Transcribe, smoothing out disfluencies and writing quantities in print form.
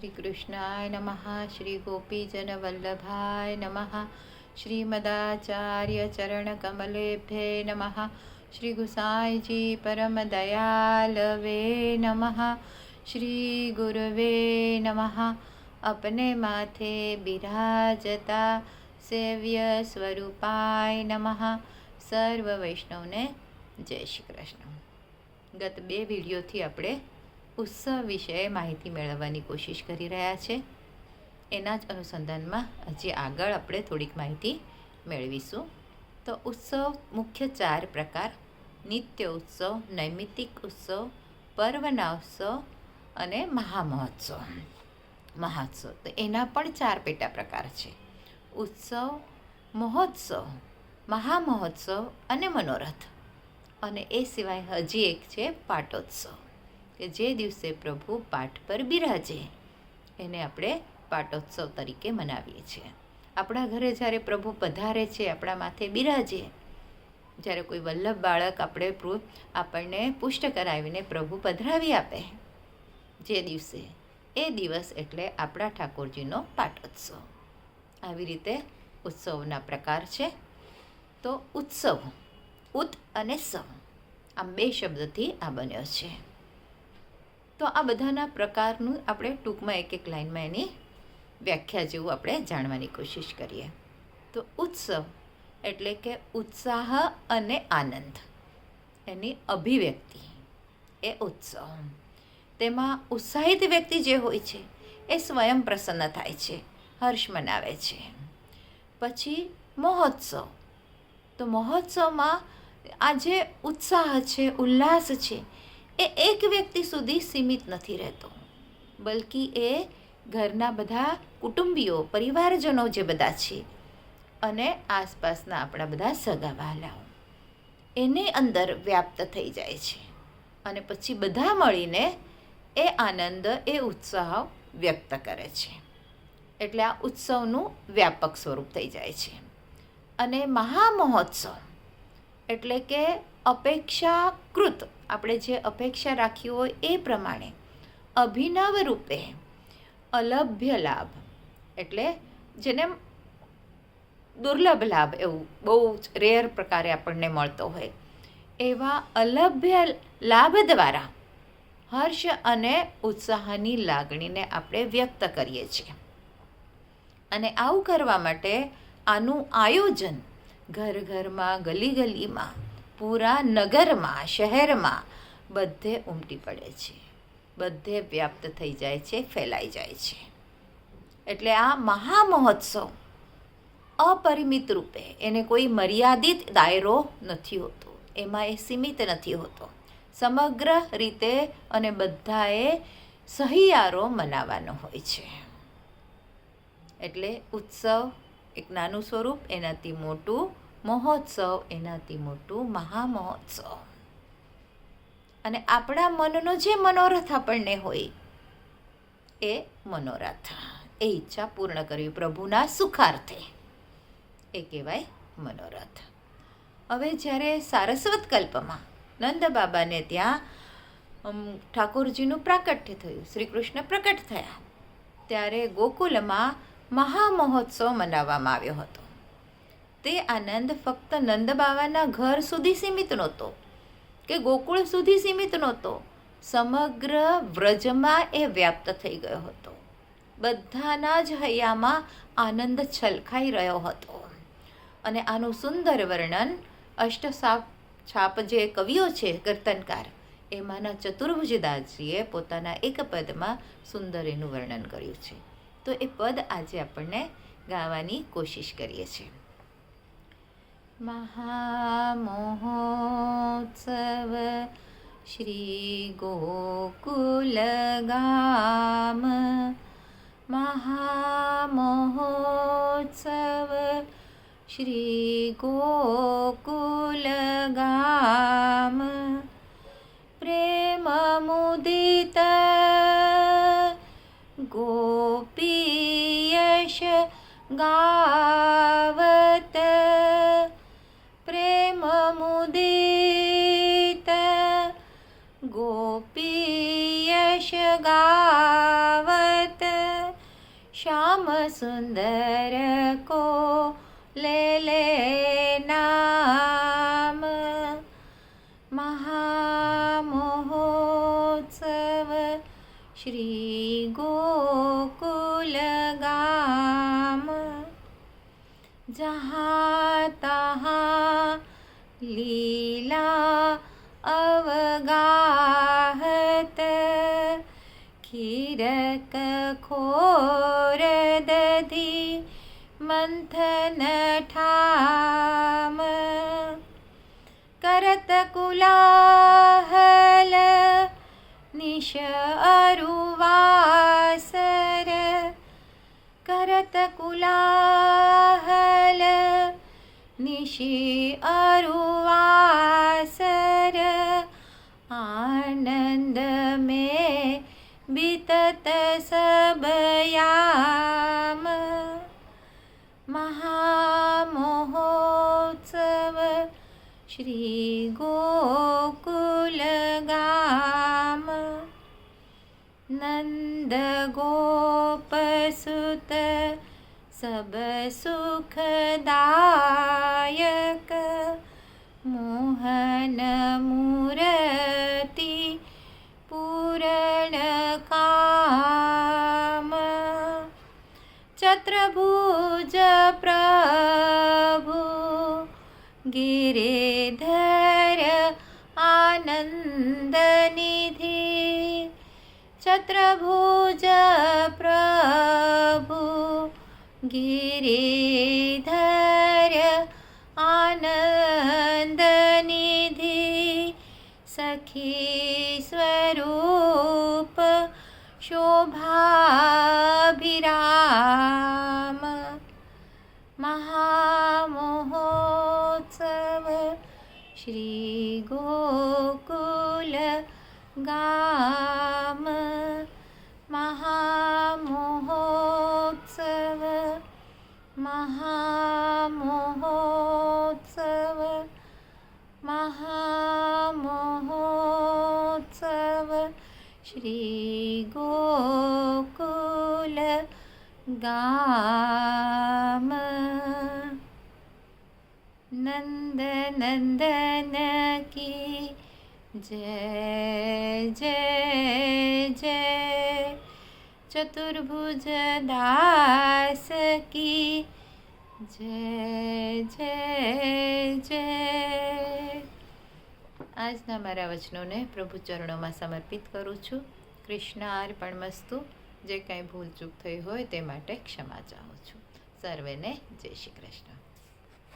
શ્રી કૃષ્ણાય નમઃ. શ્રી ગોપીજનવલ્લભાય નમઃ. શ્રીમદાચાર્ય ચરણકમલેભ્યે નમઃ. શ્રી ગુસાઈજી પરમ દયાલવે નમઃ. શ્રી ગુરવે નમઃ. અપને માથે બિરાજતા સેવ્ય સ્વરૂપાય નમઃ. સર્વ વૈષ્ણવને જય શ્રી કૃષ્ણ. ગત બે વિડીયોથી આપણે ઉત્સવ વિશે માહિતી મેળવવાની કોશિશ કરી રહ્યા છે. એના જ અનુસંધાનમાં હજી આગળ આપણે થોડીક માહિતી મેળવીશું. તો ઉત્સવ મુખ્ય 4 પ્રકાર: નિત્ય ઉત્સવ, નૈમિત્તિક ઉત્સવ, પર્વના ઉત્સવ અને મહોત્સવ. તો એના પણ 4 પેટા પ્રકાર છે: ઉત્સવ, મહોત્સવ, મહામહોત્સવ અને મનોરથ. અને એ સિવાય હજી એક છે પાટોત્સવ, કે જે દિવસે પ્રભુ પાઠ પર બિરાજે એને આપણે પાટોત્સવ તરીકે મનાવીએ છીએ. આપણા ઘરે જ્યારે પ્રભુ પધારે છે, આપણા માથે બિરાજે, જ્યારે કોઈ વલ્લભ બાળક આપણને પુષ્ટ કરાવીને પ્રભુ પધરાવી આપે જે દિવસે, એ દિવસ એટલે આપણા ઠાકોરજીનો પાટોત્સવ. આવી રીતે ઉત્સવના પ્રકાર છે. તો ઉત્સવ, ઉત અને સવ, આમ 2 શબ્દથી આ બન્યો છે. તો આ બધાના પ્રકારનું આપણે ટૂંકમાં એક લાઈનમાં એની વ્યાખ્યા જેવું આપણે જાણવાની કોશિશ કરીએ. તો ઉત્સવ એટલે કે ઉત્સાહ અને આનંદ, એની અભિવ્યક્તિ એ ઉત્સવ. તેમાં ઉત્સાહિત વ્યક્તિ જે હોય છે એ સ્વયં પ્રસન્ન થાય છે, હર્ષ મનાવે છે. પછી મહોત્સવ. તો મહોત્સવમાં આ જે ઉત્સાહ છે, ઉલ્લાસ છે, એ એક વ્યક્તિ સુધી સીમિત નથી રહેતો, બલ્કિ એ ઘરના બધા કુટુંબીઓ, પરિવારજનો જે બધા છે અને આસપાસના આપણા બધા સગા વહાલાઓ એની અંદર વ્યાપ્ત થઈ જાય છે. અને પછી બધા મળીને એ આનંદ, એ ઉત્સાહ વ્યક્ત કરે છે. એટલે આ ઉત્સવનું વ્યાપક સ્વરૂપ થઈ જાય છે. અને મહામહોત્સવ એટલે કે અપેક્ષાકૃત, આપણે જે અપેક્ષા રાખી હોય એ પ્રમાણે અભિનવ રૂપે અલભ્ય લાભ, એટલે જેને દુર્લભ લાભ, એવું બહુ જ રેર પ્રકારે આપણને મળતો હોય, એવા અલભ્ય લાભ દ્વારા હર્ષ અને ઉત્સાહની લાગણીને આપણે વ્યક્ત કરીએ છીએ. અને આવું કરવા માટે આનું આયોજન ઘર ઘરમાં, ગલી ગલીમાં, પૂરા નગરમાં, શહેરમાં બધે ઉમટી પડે છે, બધે વ્યાપ્ત થઈ જાય છે, ફેલાઈ જાય છે. એટલે આ મહામહોત્સવ અપરિમિત રૂપે, એને કોઈ મર્યાદિત દાયરો નથી હોતો, એમાં એ સીમિત નથી હોતો, સમગ્ર રીતે અને બધાએ સહિયારો મનાવવાનો હોય છે. એટલે ઉત્સવ એક નાનું સ્વરૂપ, એનાથી મોટું મહોત્સવ, એનાથી મોટું મહામહોત્સવ. અને આપણા મનનો જે મનોરથ આપણને હોય એ મનોરથ, એ ઈચ્છા પૂર્ણ કરવી પ્રભુના સુખાર્થે, એ કહેવાય મનોરથ. હવે જ્યારે સારસ્વત કલ્પમાં નંદ બાબાને ત્યાં ઠાકોરજીનું પ્રાકટ્ય થયું, શ્રી કૃષ્ણ પ્રકટ થયા, ત્યારે ગોકુલમાં મહામહોત્સવ મનાવવામાં આવ્યો હતો. તે આનંદ ફક્ત નંદ બાબાના ઘર સુધી સીમિત નહોતો, કે ગોકુળ સુધી સીમિત નહોતો, સમગ્ર વ્રજમાં એ વ્યાપ્ત થઈ ગયો હતો. બધાના જ હૈયામાં આનંદ છલકાઈ રહ્યો હતો. અને આનું સુંદર વર્ણન છાપ જે કવિઓ છે, કીર્તનકાર, એમાંના ચતુર્ભુજદાસજીએ પોતાના એક પદમાં સુંદર એનું વર્ણન કર્યું છે. તો એ પદ આજે આપણને ગાવાની કોશિશ કરીએ છીએ. મહામહોત્સવ શ્રી ગોકુલ ગામ, મહામહોત્સવ શ્રી ગોકુલ ગામ. પ્રેમ મુદિત ગોપીયશ ગાવત, પ્રેમ મુદિત ગોપીયશ ગાવત. श्याम सुंदर को ले नाम। महामहोत्सव श्री गोकुल गाम। जहाँ तहाँ लीला अवगाहत, खीरक खोर दधी मंथन ठाम। करत कुलाहल निश अरुवासर, करत कुलाहल निशि अरुवासर। आनंद में बीतत सब याम। महामहोत्सव श्री गोकुल गाम। नंद गोप सुत सब सुखदायक, मोहन मूरति पूरण काम। चतुर्भुज प्रभु गिरिधर आनंद निधि। चतुर्भुज प्रभु गिरिधर आनंद निधि। सखी स्वरूप शोभाभिराम। महामहोत्सव श्री गोकुल गाम। महामहोत्सव महामहोत्सव महामहोत्सव श्री गोकुल गाम। नंद नंदन की जय जय जय। चतुर्भुज दास की जय जय जय। આજના મારા વચનોને પ્રભુ ચરણોમાં સમર્પિત કરું છું. કૃષ્ણાર્પણમસ્તુ. જે કાંઈ ભૂલ ચૂક થઈ હોય તે માટે ક્ષમા ચાહું છું. સર્વેને જય શ્રી કૃષ્ણ.